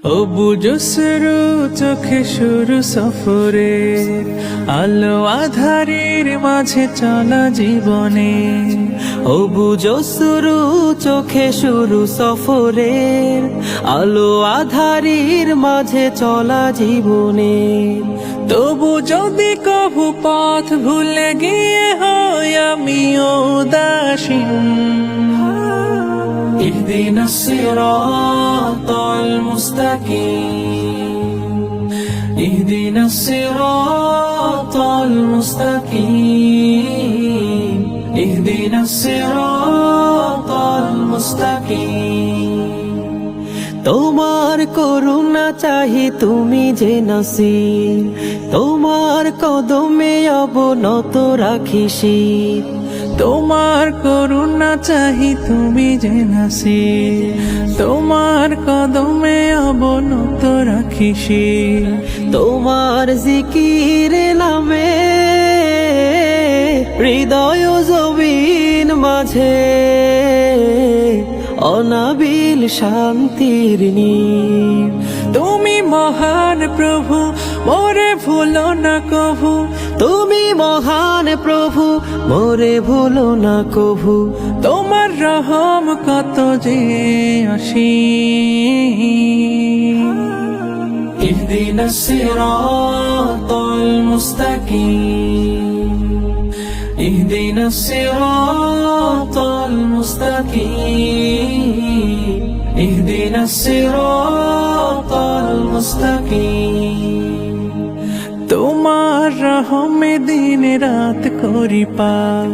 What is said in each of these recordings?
অবুঝ শুরু চোখে শুরু সফরের আলো আধারের মাঝে চলা জীবনে। অবুঝ শুরু চোখে শুরু সফরের আলো আধারের মাঝে চলা জীবনে। তবু যদি কভু পথ ভুলে গিয়ে হয় আমি উদাসীন, ইহদিনা সিরাতাল মুস্তাকিম, ইহদিনা সিরাতাল মুস্তাকিম, ইহদিনা সিরাতাল মুস্তাকিম। তোমার করুণা চাহি তুমি যে নসিব, তোমার কদমে অবনত রাখি শির। তোমার করুণা চাহি তুমি যে নাসির, তোমার কদমে অবনত রাখিসি। তোমার জিকির নামে হৃদয় জবিন মাঝে অনাবিল শান্তির নীড়। তুমি মহান প্রভু মোরে ভুলো না কভু, তুমি মহান প্রভু মোরে ভুলো না কভু। তোমার রহম কত যে অসীম। ইহদিনা সিরাতাল মুস্তাকিম, ইহদিনা সিরাতাল মুস্তাকিম, ইহদিনা সিরাতাল মুস্তাকিম। তোমার রহমে দিন রাত করি পার,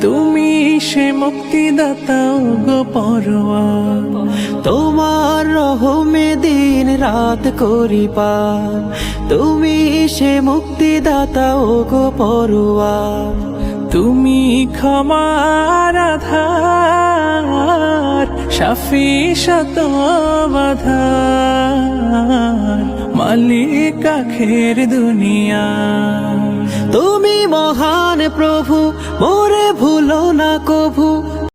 তুমি সে মুক্তিদাতা গো পরোয়ার। তোমার রহমে দিন রাত করি পার, তুমি সে মুক্তিদাতা ও গো পরোয়ার। তুমি ক্ষমার আধার, শাফি শত বাধার, মালিক আখের দুনিয়া। তুমি মহান প্রভু মোরে ভুলো না কভু,